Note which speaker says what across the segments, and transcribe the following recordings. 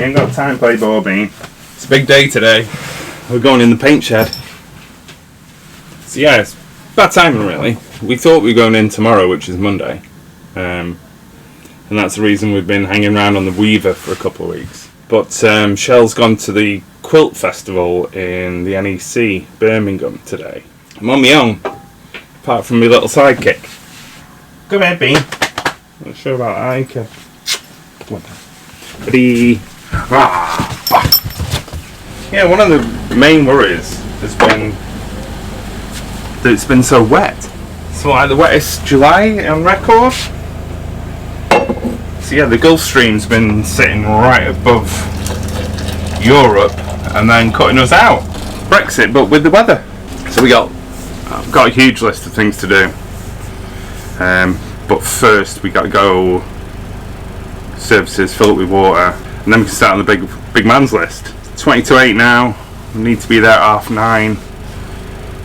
Speaker 1: ain't got time to play ball bean. It's a big day today. We're going in the paint shed. So yeah, it's bad timing really. We thought we were going in tomorrow, which is Monday. And that's the reason we've been hanging around on the Weaver for a couple of weeks. But Shell's gone to the Quilt Festival in the NEC, Birmingham today. I'm on my own, apart from my little sidekick. Come here, Bean. I'm not sure about Ike. Ready? Yeah, one of the main worries has been that it's been so wet. It's like the wettest July on record. So yeah, the Gulf Stream's been sitting right above Europe and then cutting us out. Brexit, but with the weather. So I've got a huge list of things to do. But first we got to go services, fill it with water, and then we can start on the big man's list. 20 to 8 now. We need to be there at 9:30.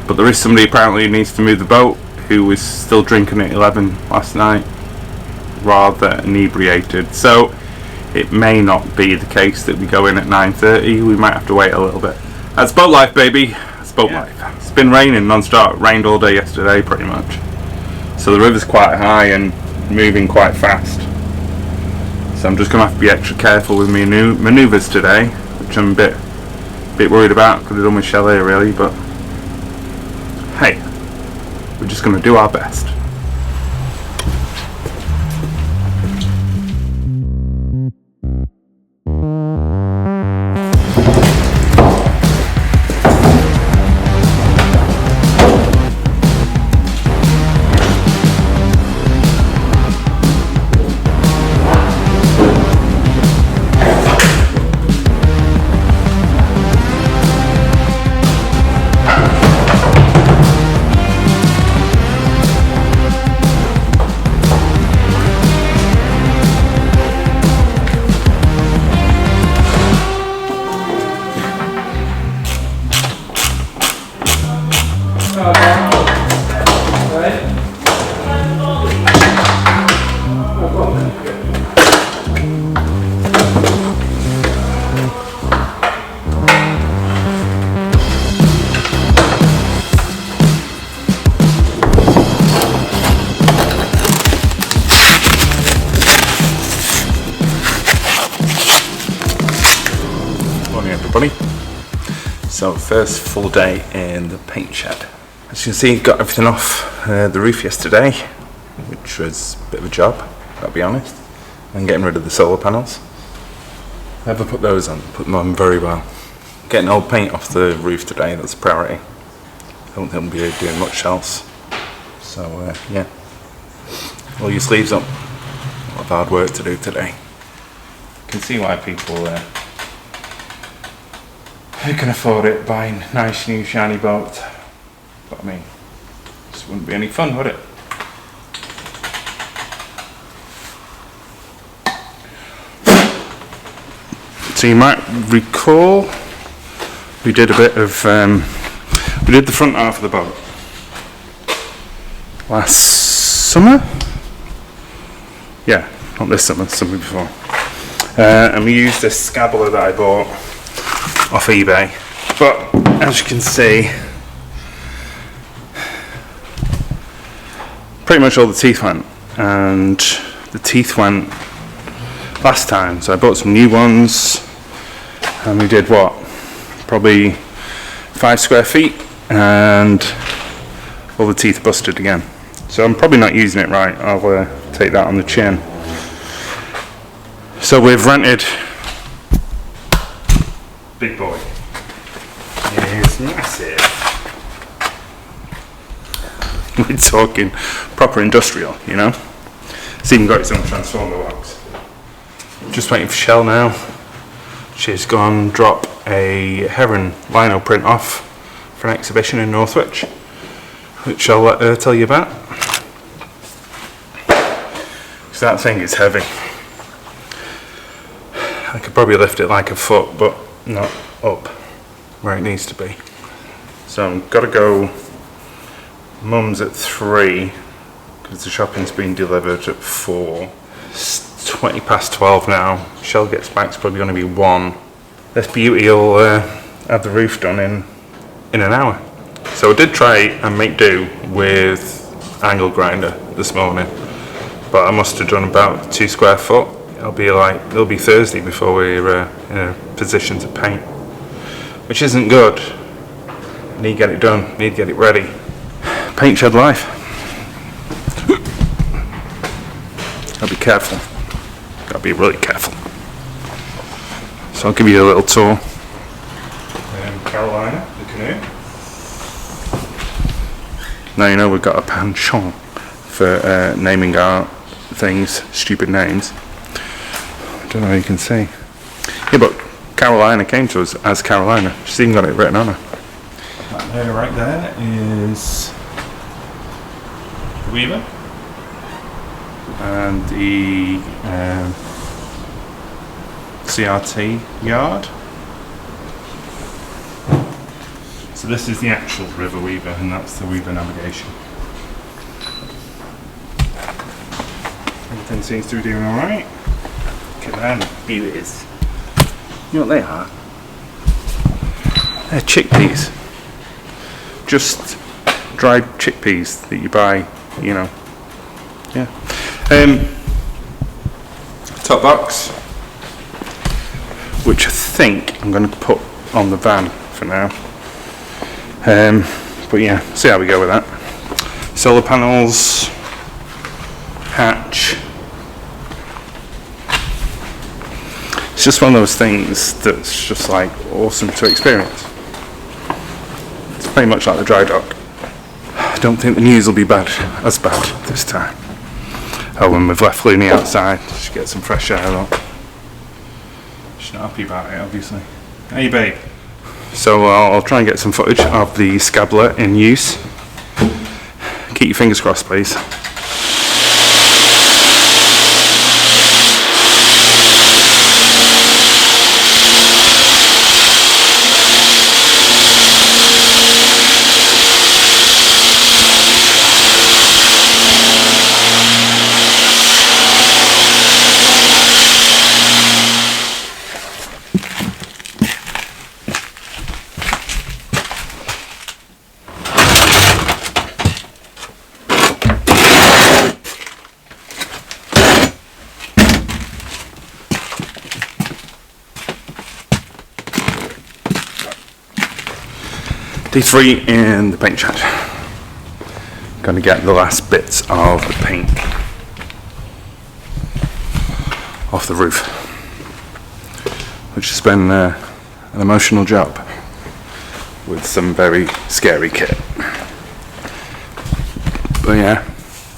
Speaker 1: But there is somebody apparently who needs to move the boat who was still drinking at 11 last night, rather inebriated. So it may not be the case that we go in at 9:30. We might have to wait a little bit. That's boat life, baby. That's boat life. It's been raining non-stop. It rained all day yesterday pretty much. So the river's quite high and moving quite fast. So I'm just going to have to be extra careful with my new manoeuvres today, which I'm a bit worried about. Could have done with Shell here really, but hey, we're just going to do our best. So first full day in the paint shed. As you can see, got everything off the roof yesterday, which was a bit of a job, I'll be honest. And getting rid of the solar panels. Never put those on, put them on very well. Getting old paint off the roof today, that's a priority. I don't think we'll be doing much else. So yeah, roll your sleeves up. A lot of hard work to do today. You can see why people who can afford it buying nice new shiny boats. But I mean, this wouldn't be any fun, would it? So you might recall we did a bit of we did the front half of the boat last summer. Yeah, not this summer, the summer before. And we used this scabbler that I bought off eBay, but as you can see, pretty much all the teeth went, and the teeth went last time, so I bought some new ones, and we did what, probably 5 square feet, and all the teeth busted again. So I'm probably not using it right. I'll take that on the chin. So we've rented big boy. It's massive. We're talking proper industrial, you know. It's even got its own transformer box. Just waiting for Shell now. She's gone drop a heron lino print off for an exhibition in Northwich, which I'll let her tell you about. Because that thing is heavy. I could probably lift it like a foot, but not up where it needs to be. So I've got to go. Mum's at 3 because the shopping's been delivered at 4. 20 past 12 now. Shell gets back, it's probably going to be 1. This beauty will have the roof done in an hour. So I did try and make do with angle grinder this morning, but I must have done about 2 square foot. It'll be Thursday before we're in a position to paint, which isn't good. Need to get it done, need to get it ready. Paintshed life. Gotta be careful. Gotta be really careful. So I'll give you a little tour. Carolina, the canoe. Now you know we've got a penchant for naming our things stupid names. I don't know if you can see. Yeah, but Carolina came to us as Carolina. She's even got it written on her. Right there is the Weaver and the CRT yard. So this is the actual River Weaver, and that's the Weaver navigation. Everything seems to be doing alright. Look at them beauties. You know what they are? They're chickpeas. Just dried chickpeas that you buy, you know. Yeah. Top box, which I think I'm going to put on the van for now. But yeah, see how we go with that. Solar panels, hatch. It's just one of those things that's just like awesome to experience. It's pretty much like the dry dock. I don't think the news will be as bad this time. Oh, when we've left Looney outside, she get some fresh air up. She's not happy about it, obviously. Hey, babe. So I'll try and get some footage of the Scabler in use. Keep your fingers crossed, please. Day 3 in the paint shed. Going to get the last bits of the paint off the roof, which has been an emotional job with some very scary kit. But yeah,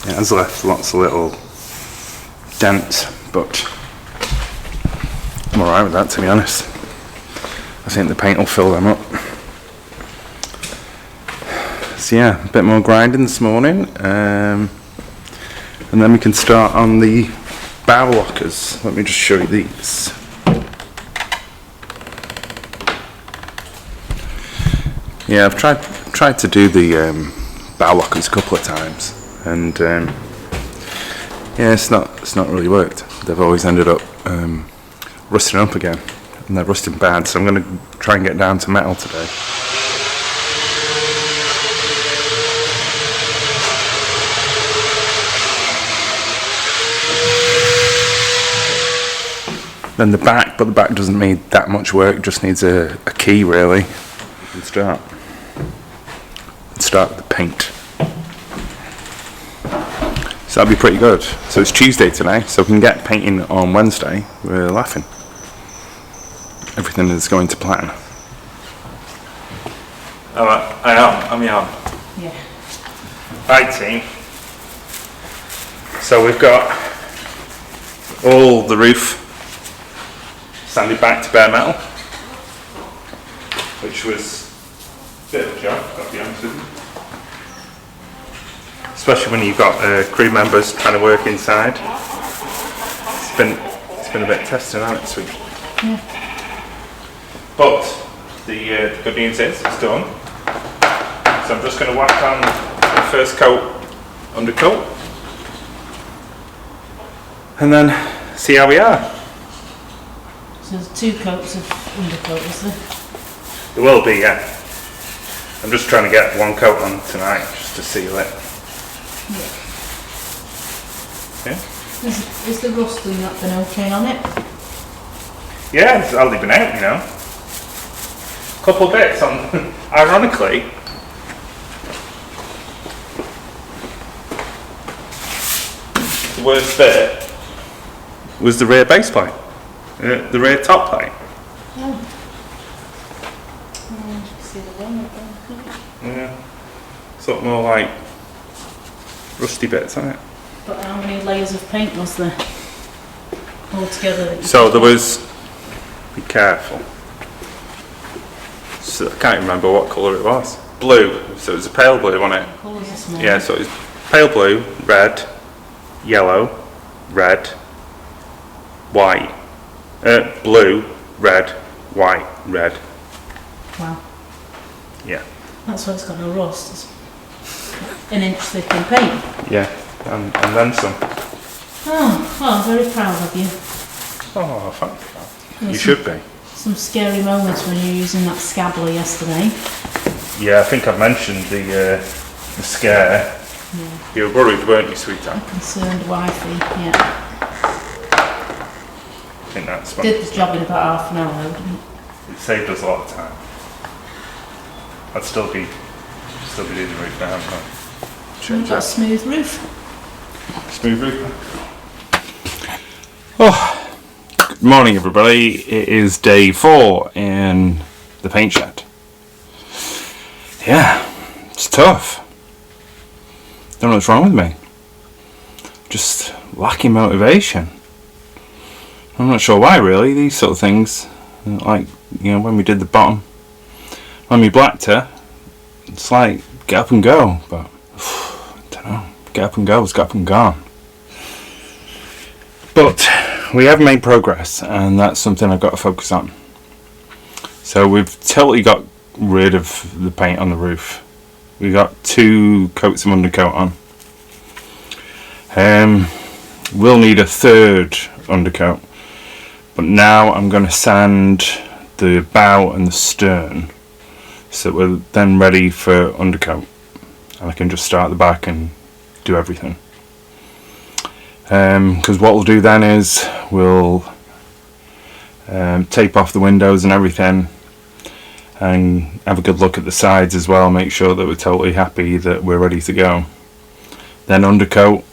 Speaker 1: it has left lots of little dents, but I'm alright with that, to be honest. I think the paint will fill them up. So yeah, a bit more grinding this morning, and then we can start on the bow lockers. Let me just show you these. Yeah, I've tried to do the bow lockers a couple of times, and yeah, it's not really worked. They've always ended up rusting up again, and they're rusting bad. So I'm going to try and get down to metal today. Then the back, but the back doesn't need that much work, just needs a key really. We can start with the paint. So that'll be pretty good. So it's Tuesday today, so we can get painting on Wednesday. We're laughing. Everything is going to plan. Alright, I'm on.
Speaker 2: Yeah.
Speaker 1: Right, team. So we've got all the roof sanded back to bare metal, which was a bit of a job, got to be honest with you. Especially when you've got crew members trying to work inside. It's been a bit testing, hasn't it, sweet?
Speaker 2: Yeah.
Speaker 1: But the good news is it's done. So I'm just going to whack on the first coat, undercoat, and then see how we are.
Speaker 2: So there's 2 coats of undercoat, is there?
Speaker 1: There will be, yeah. I'm just trying to get 1 coat on tonight just to seal it.
Speaker 2: Yeah. Is the rust and that been okay on it?
Speaker 1: Yeah, it's hardly been out, you know. Couple bits on, ironically. The worst bit was the rear base plate, the rear top plate.
Speaker 2: Oh. See the one.
Speaker 1: Yeah, sort of more like rusty bits on it.
Speaker 2: But how many layers of paint was there altogether?
Speaker 1: So there was, be careful. So I can't remember what colour it was. Blue, so it was a pale blue, wasn't it?
Speaker 2: What colours are small?
Speaker 1: Yeah, so it was pale blue, red, yellow, red, white, blue, red, white, red.
Speaker 2: Wow.
Speaker 1: Yeah.
Speaker 2: That's why it's got no rust. It's an inch thick in paint.
Speaker 1: Yeah, and then some.
Speaker 2: Oh, well, I'm very proud of you.
Speaker 1: Oh, thank you. You
Speaker 2: There's
Speaker 1: should be.
Speaker 2: Some scary moments when you're using that scabbler yesterday.
Speaker 1: Yeah, I think I mentioned the scare.
Speaker 2: Yeah.
Speaker 1: You were worried, weren't you, sweetheart?
Speaker 2: Concerned wifey, yeah.
Speaker 1: I think that's what
Speaker 2: Did the job in about half an hour though, didn't it?
Speaker 1: it saved us a lot of time. I'd still be doing the roof now, but
Speaker 2: We've got a smooth roof.
Speaker 1: smooth roof. Oh, good morning, everybody. It is day 4 in the paint shed. Yeah, it's tough. Don't know what's wrong with me. Just lacking motivation. I'm not sure why, really. These sort of things, like, you know, when we did the bottom, when we blacked her, it's like get up and go, but I don't know. Get up and go is get up and gone. But we have made progress, and that's something I've got to focus on. So we've totally got rid of the paint on the roof. We got 2 coats of undercoat on. We'll need a 3rd undercoat, but now I'm going to sand the bow and the stern so that we're then ready for undercoat, and I can just start at the back and do everything. Because what we'll do then is we'll tape off the windows and everything, and have a good look at the sides as well, make sure that we're totally happy that we're ready to go. Then undercoat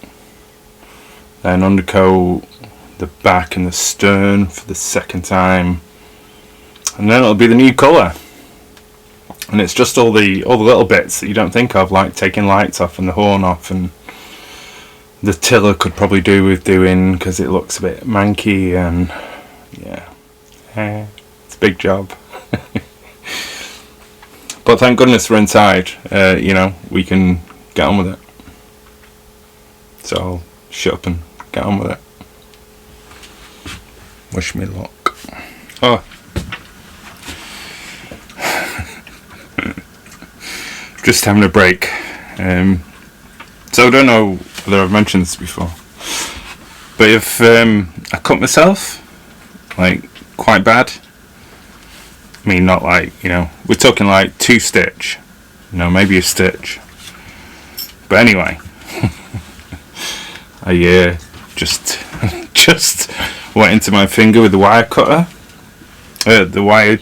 Speaker 1: the back and the stern for the 2nd time, and then it'll be the new colour. And it's just all the little bits that you don't think of, like taking lights off and the horn off, and the tiller could probably do with doing because it looks a bit manky, and yeah, it's a big job. But thank goodness we're inside. You know, we can get on with it. So I'll shut up and get on with it. Wish me luck. Oh. Just having a break. So I don't know whether I've mentioned this before, but if I cut myself, like, quite bad, I mean, not like, you know, we're talking like 2 stitch, you know, maybe a stitch, but anyway, I just went into my finger with the wire cutter, the wire,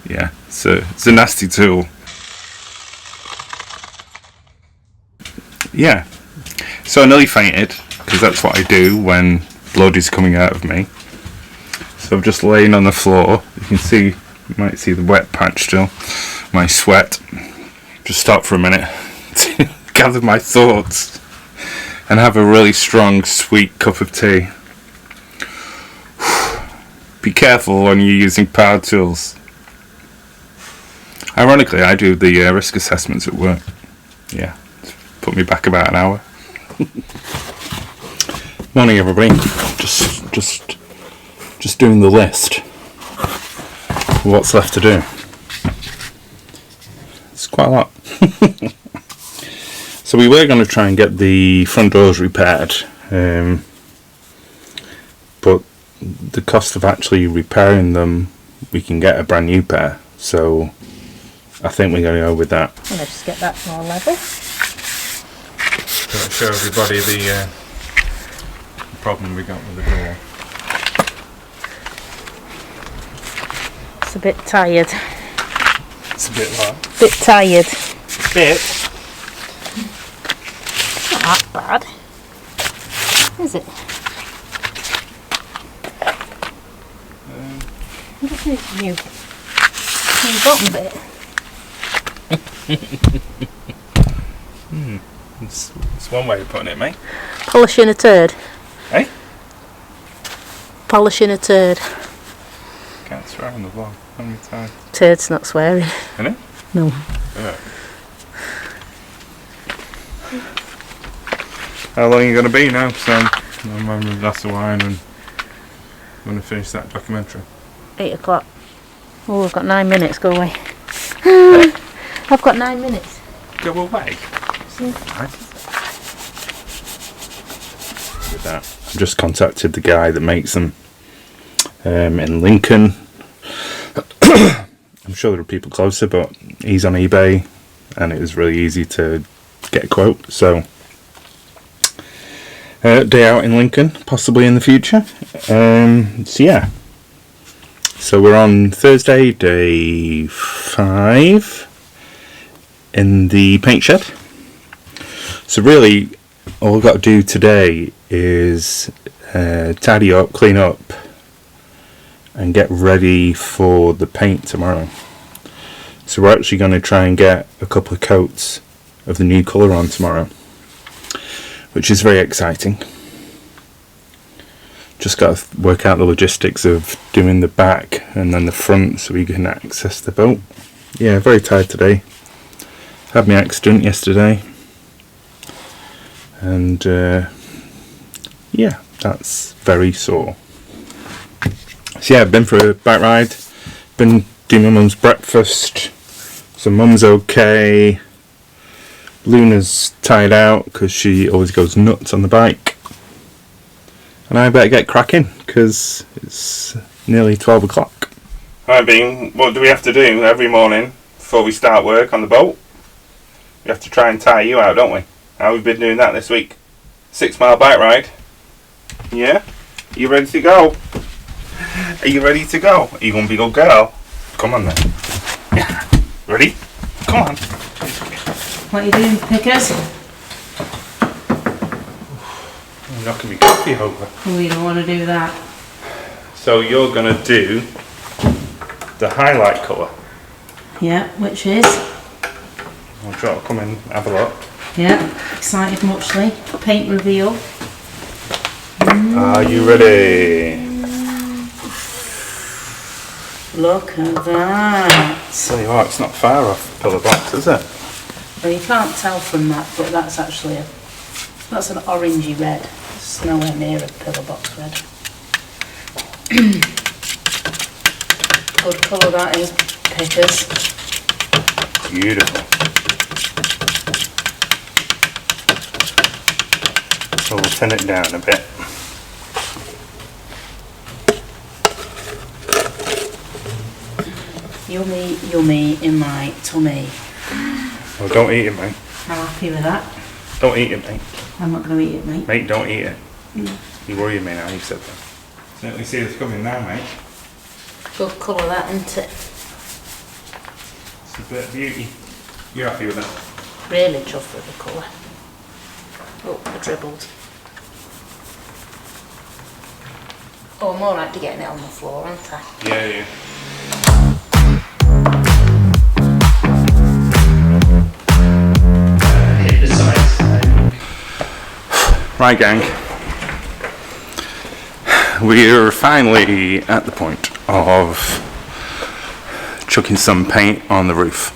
Speaker 1: yeah, it's a nasty tool. Yeah, so I nearly fainted, because that's what I do when blood is coming out of me. So I'm just laying on the floor. You can see, you might see the wet patch still, my sweat. Just stop for a minute to gather my thoughts and have a really strong, sweet cup of tea. Be careful when you're using power tools. Ironically, I do the risk assessments at work. Yeah. Put me back about an hour. Morning, everybody. Just doing the list of what's left to do. It's quite a lot. So we were going to try and get the front doors repaired. the cost of actually repairing them, we can get a brand new pair. So I think we're going to go with that.
Speaker 2: Well, let's just get that more level.
Speaker 1: I'll show everybody the problem we got with the door.
Speaker 2: It's a bit tired.
Speaker 1: It's a bit what?
Speaker 2: Bit tired.
Speaker 1: Bit?
Speaker 2: Not that bad, is it? Look at this new bottom bit.
Speaker 1: It's one way of putting it, mate.
Speaker 2: Polishing a turd.
Speaker 1: Hey?
Speaker 2: Polishing a turd.
Speaker 1: Can't swear on the vlog. How many times?
Speaker 2: Turd's not swearing.
Speaker 1: Isn't it?
Speaker 2: No.
Speaker 1: Yeah. How long are you going to be now? So I'm having a glass of wine and I'm going to finish that documentary.
Speaker 2: 8 o'clock. Oh, I've got 9 minutes. Go away. I've got 9 minutes.
Speaker 1: Go away.
Speaker 2: See?
Speaker 1: Right. With that, I've just contacted the guy that makes them in Lincoln. I'm sure there are people closer, but he's on eBay and it was really easy to get a quote. So day out in Lincoln, possibly in the future. So yeah. So we're on Thursday, day 5 in the paint shed. So really, all we've got to do today is tidy up, clean up, and get ready for the paint tomorrow. So we're actually going to try and get a couple of coats of the new colour on tomorrow, which is very exciting. Just got to work out the logistics of doing the back and then the front so we can access the boat. Yeah, very tired today. Had my accident yesterday. And yeah, that's very sore. So yeah, I've been for a bike ride. Been doing my mum's breakfast. So mum's okay. Luna's tired out because she always goes nuts on the bike. And I better get cracking because it's nearly 12 o'clock. Alright Bean, what do we have to do every morning before we start work on the boat? We have to try and tire you out, don't we? How have we been doing that this week? 6 mile bike ride. Yeah? Are you ready to go? Are you ready to go? Are you going to be a good girl? Come on then. Yeah. Ready? Come on.
Speaker 2: What are you doing, Pickers?
Speaker 1: I'm knocking my coffee over.
Speaker 2: Oh, you don't want to do that.
Speaker 1: So you're going to do the highlight colour.
Speaker 2: Yeah, which is?
Speaker 1: I'll try to come in and have a look.
Speaker 2: Yeah, excited muchly. Paint reveal.
Speaker 1: Are you ready?
Speaker 2: Look at that.
Speaker 1: Tell you what, it's not far off the pillar box, is it?
Speaker 2: Well, you can't tell from that, but that's actually that's an orangey red. It's nowhere near a pillar box red. Good colour that is, Pickers.
Speaker 1: Beautiful. So we'll thin it down a bit.
Speaker 2: Yummy, yummy in my tummy.
Speaker 1: Well, don't eat it, mate.
Speaker 2: I'm happy with that.
Speaker 1: Don't eat it, mate.
Speaker 2: I'm not going to eat it, mate.
Speaker 1: Mate, don't eat it. You worry me now, you said that. Certainly see it's coming now, mate.
Speaker 2: Good colour that, isn't it?
Speaker 1: It's a bit of beauty. You're happy with that?
Speaker 2: Really chuffed with the colour. Oh, I dribbled. Oh, I'm alright to getting it on the floor, aren't I?
Speaker 1: Yeah, yeah.
Speaker 3: Hit the sides.
Speaker 1: Right, gang. We're finally at the point of chucking some paint on the roof.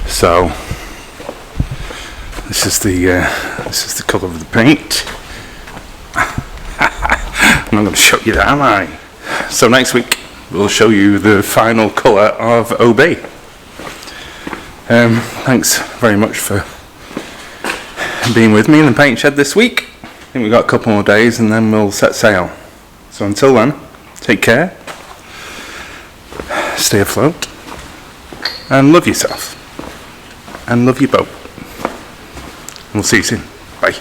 Speaker 1: So this is the colour of the paint. I'm not going to show you that, am I? So next week we'll show you the final colour of OB. Thanks very much for being with me in the paint shed this week. I think we've got a couple more days and then we'll set sail. So until then, take care, stay afloat, and love yourself, and love your boat. We'll see you soon. Bye.